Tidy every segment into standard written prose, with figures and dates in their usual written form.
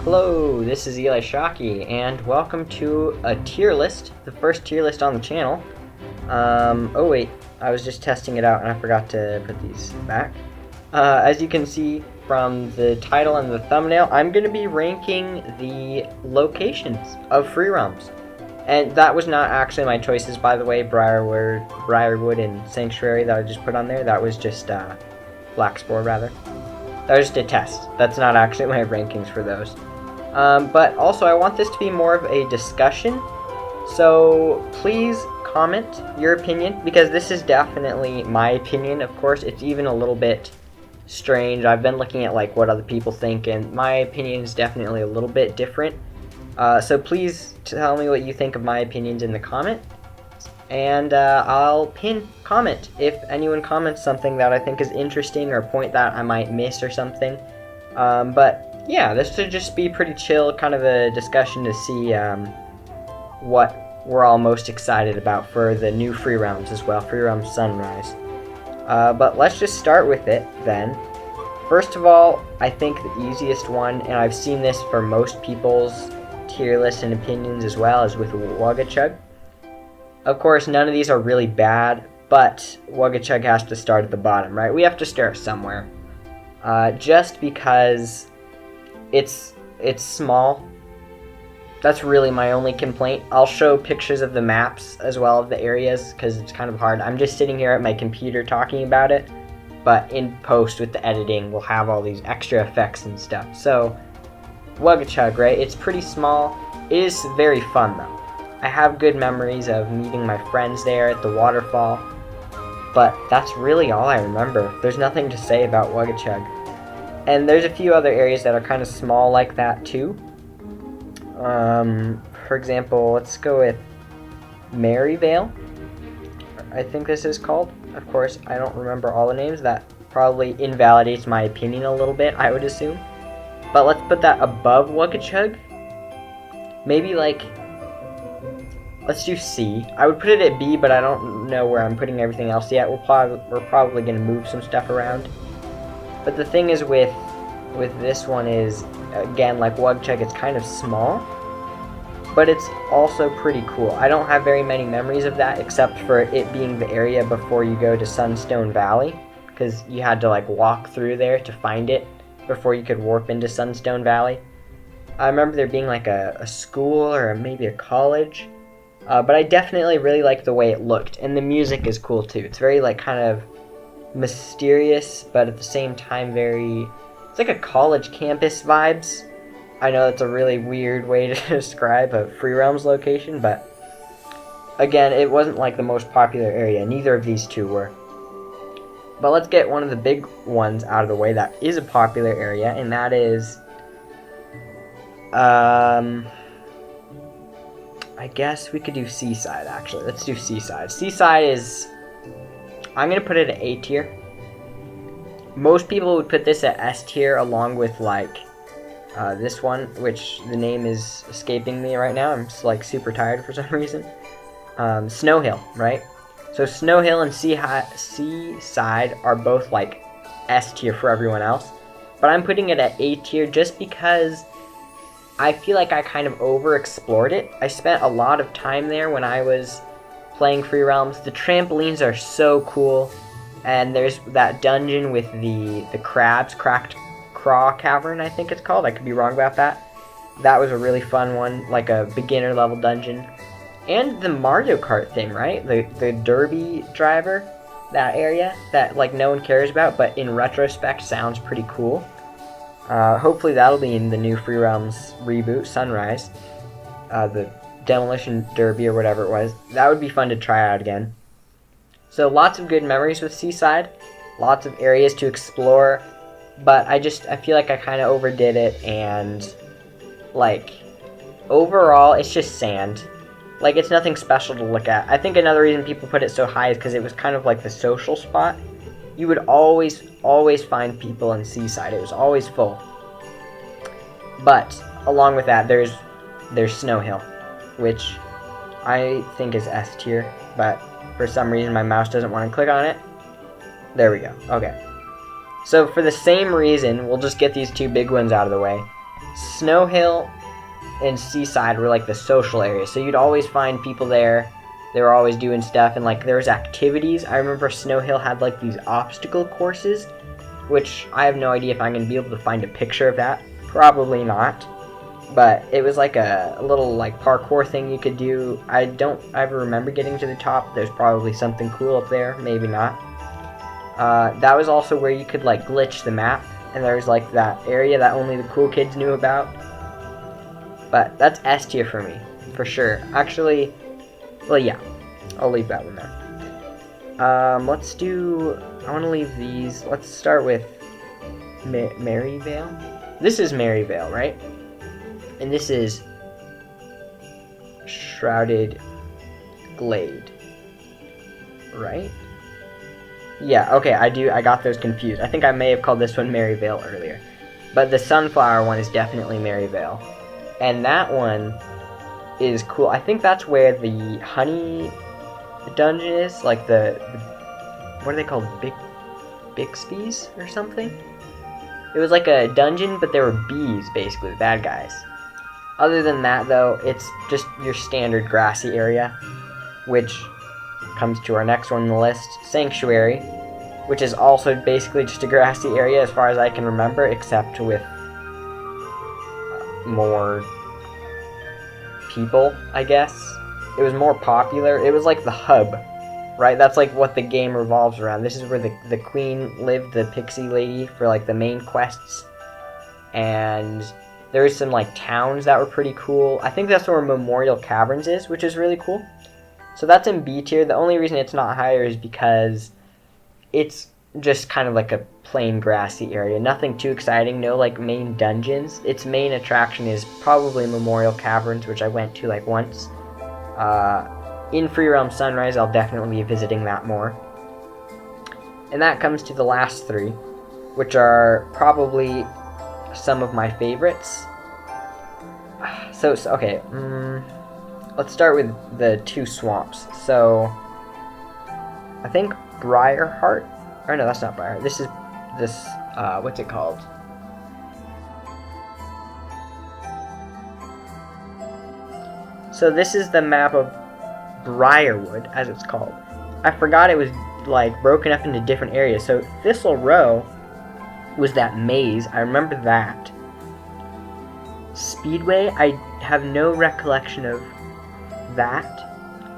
Hello, this is Eli Shockey, and welcome to a tier list, the first tier list on the channel. Oh wait, I was just testing it out and I forgot to put these back. As you can see from the title and the thumbnail, I'm going to be ranking the locations of Freerealms. And that was not actually my choices, by the way, Briarwood and Sanctuary that I just put on there. That was just, Blackspore, rather. That was just a test. That's not actually my rankings for those. But also, I want this to be more of a discussion. So, please comment your opinion, because this is definitely my opinion, of course. It's even a little bit strange. I've been looking at, like, what other people think, and my opinion is definitely a little bit different. So please tell me what you think of my opinions in the comment. And I'll pin comment if anyone comments something that I think is interesting or a point that I might miss or something. But yeah, this should just be pretty chill, kind of a discussion to see what we're all most excited about for the new Freerealms as well, Freerealms Sunrise. But let's just start with it then. First of all, I think the easiest one, and I've seen this for most people's tier list and opinions as well, is with Wugachug. Of course, none of these are really bad, but Wugachug has to start at the bottom, right? We have to start somewhere. Just because it's small. That's really my only complaint. I'll show pictures of the maps as well of the areas, because it's kind of hard. I'm just sitting here at my computer talking about it, but in post with the editing, we'll have all these extra effects and stuff. So, Wugachug, right? It's pretty small. It is very fun, though. I have good memories of meeting my friends there at the waterfall, but that's really all I remember. There's nothing to say about Wugachug. And there's a few other areas that are kind of small like that, too. For example, let's go with Maryvale, I think this is called. Of course, I don't remember all the names. That probably invalidates my opinion a little bit, I would assume. But let's put that above Wugachug. Maybe, like, let's do C. I would put it at B, but I don't know where I'm putting everything else yet. We're probably going to move some stuff around. But the thing is with this one is, again, like Wugachug, it's kind of small, but it's also pretty cool. I don't have very many memories of that, except for it being the area before you go to Sunstone Valley, because you had to, like, walk through there to find it before you could warp into Sunstone Valley. I remember there being, like, a school or maybe a college. But I definitely really like the way it looked, and the music is cool too. It's very, like, kind of mysterious, but at the same time it's like a college campus vibes. I know that's a really weird way to describe a Freerealms location, but again, it wasn't like the most popular area. Neither of these two were. But let's get one of the big ones out of the way that is a popular area, and that is I guess we could do Seaside, actually. Let's do Seaside. Seaside is, I'm going to put it at A tier. Most people would put this at S tier, along with, like, this one, which the name is escaping me right now. I'm just, like, super tired for some reason. Snow Hill, right? So Snow Hill and Seaside are both, like, S tier for everyone else. But I'm putting it at A tier just because I feel like I kind of overexplored it. I spent a lot of time there when I was playing Freerealms. The trampolines are so cool, and there's that dungeon with the crabs, Cracked Craw Cavern, I think it's called. I could be wrong about that. That was a really fun one, like a beginner level dungeon. And the Mario Kart thing, right? The derby driver, that area that, like, no one cares about, but in retrospect sounds pretty cool. Hopefully that'll be in the new Freerealms reboot, Sunrise. The Demolition Derby or whatever it was. That would be fun to try out again. So lots of good memories with Seaside. Lots of areas to explore. But I feel like I kind of overdid it, and, like, overall, it's just sand. Like, it's nothing special to look at. I think another reason people put it so high is because it was kind of like the social spot. You would always find people in Seaside. It was always full. But along with that, there's Snow Hill, which I think is S tier, but for some reason my mouse doesn't want to click on it. There we go. Okay. So for the same reason, we'll just get these two big ones out of the way. Snow Hill and Seaside were like the social areas, so you'd always find people there. They were always doing stuff, and like there was activities. I remember Snow Hill had like these obstacle courses, which I have no idea if I'm going to be able to find a picture of that. Probably not. But it was like a little like parkour thing you could do. I don't ever remember getting to the top. There's probably something cool up there, maybe not. That was also where you could like glitch the map, and there's like that area that only the cool kids knew about. But that's S tier for me, for sure. Actually, well, yeah, I'll leave that one there. Let's do, I want to leave these, let's start with Maryvale. This is Maryvale, right? And this is Shrouded Glade, right? Yeah, okay, I got those confused. I think I may have called this one Maryvale earlier. But the Sunflower one is definitely Maryvale. And that one is cool. I think that's where the honey dungeon is, like the what are they called? Bixby's or something? It was like a dungeon, but there were bees, basically, the bad guys. Other than that, though, it's just your standard grassy area, which comes to our next one on the list, Sanctuary, which is also basically just a grassy area as far as I can remember, except with more people, I guess. It was more popular. It was like the hub, right? That's like what the game revolves around. This is where the queen lived, the pixie lady, for like the main quests. And there was some like towns that were pretty cool. I think that's where Memorial Caverns is, which is really cool. So that's in B tier. The only reason it's not higher is because it's just kind of like a plain grassy area. Nothing too exciting, no like main dungeons. Its main attraction is probably Memorial Caverns, which I went to like once. In Freerealms Sunrise, I'll definitely be visiting that more. And that comes to the last three, which are probably some of my favorites. So okay, let's start with the two swamps. So I think Briarheart. Or no, that's not Briarheart. This is what's it called? So this is the map of Briarwood, as it's called. I forgot it was like broken up into different areas. So Thistle Row was that maze. I remember that. Speedway, I have no recollection of that.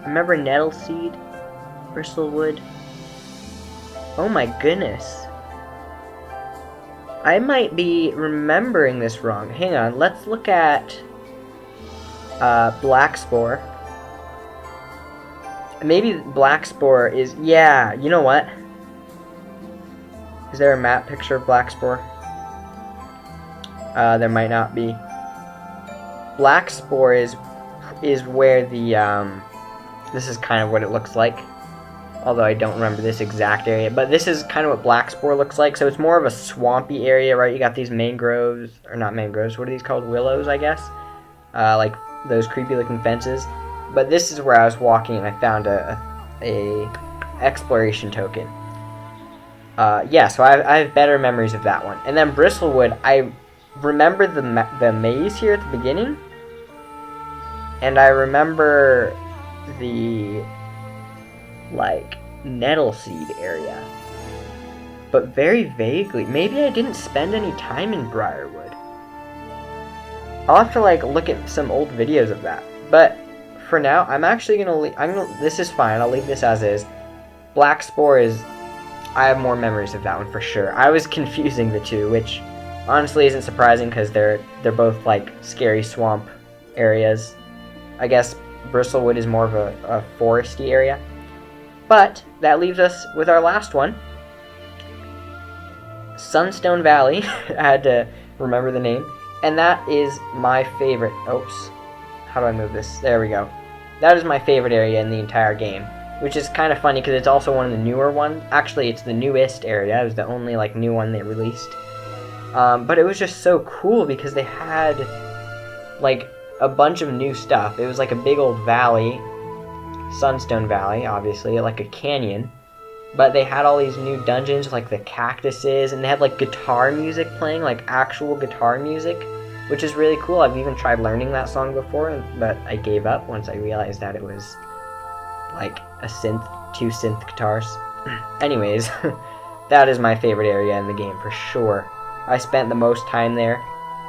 I remember Nettleseed, Bristlewood. Oh my goodness. I might be remembering this wrong. Hang on, let's look at Black Spore. Maybe Black Spore is, yeah, you know what? Is there a map picture of Black Spore? There might not be. Black Spore is where the, this is kind of what it looks like. Although I don't remember this exact area. But this is kind of what Black Spore looks like. So it's more of a swampy area, right? You got these mangroves, or not mangroves, what are these called? Willows, I guess? Like those creepy looking fences. But this is where I was walking and I found a exploration token. Yeah, so I have better memories of that one. And then Bristlewood, I remember the maze here at the beginning. And I remember the like Nettleseed area, but very vaguely. Maybe I didn't spend any time in Briarwood. I'll have to like look at some old videos of that. But for now, I'm actually gonna this is fine. I'll leave this as is. Black Spore is, I have more memories of that one for sure. I was confusing the two, which honestly isn't surprising because they're both like scary swamp areas. I guess Bristlewood is more of a foresty area. But that leaves us with our last one, Sunstone Valley. I had to remember the name. And that is my favorite. Oops. How do I move this? There we go. That is my favorite area in the entire game, which is kind of funny because it's also one of the newer ones. Actually, it's the newest area. It was the only like new one they released. But it was just so cool because they had like a bunch of new stuff. It was like a big old valley. Sunstone Valley, obviously, like a canyon, but they had all these new dungeons with like the cactuses, and they had like guitar music playing, like actual guitar music, which is really cool. I've even tried learning that song before, but I gave up once I realized that it was like a synth, 2 synth guitars. Anyways, that is my favorite area in the game for sure. I spent the most time there,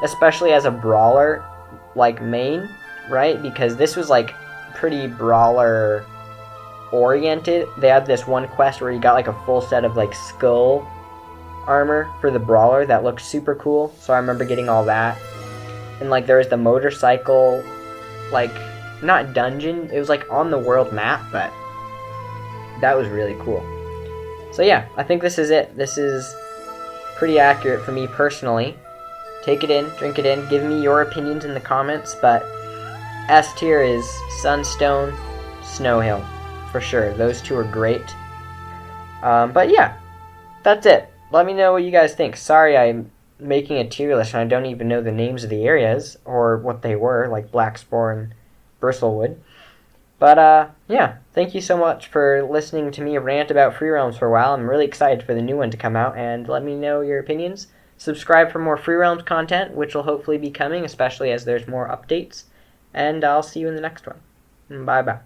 especially as a brawler, like main, right? Because this was like pretty brawler oriented. They had this one quest where you got like a full set of like skull armor for the brawler that looked super cool, so I remember getting all that. And like there was the motorcycle, like not dungeon, it was like on the world map, but that was really cool. So yeah, I think this is it. This is pretty accurate for me personally. Take it in, drink it in, give me your opinions in the comments, but S tier is Sunstone, Snow Hill, for sure. Those two are great. But yeah, that's it. Let me know what you guys think. Sorry I'm making a tier list and I don't even know the names of the areas or what they were, like Blackspore and Bristlewood. But yeah, thank you so much for listening to me rant about Freerealms for a while. I'm really excited for the new one to come out, and let me know your opinions. Subscribe for more Freerealms content, which will hopefully be coming, especially as there's more updates. And I'll see you in the next one. Bye-bye.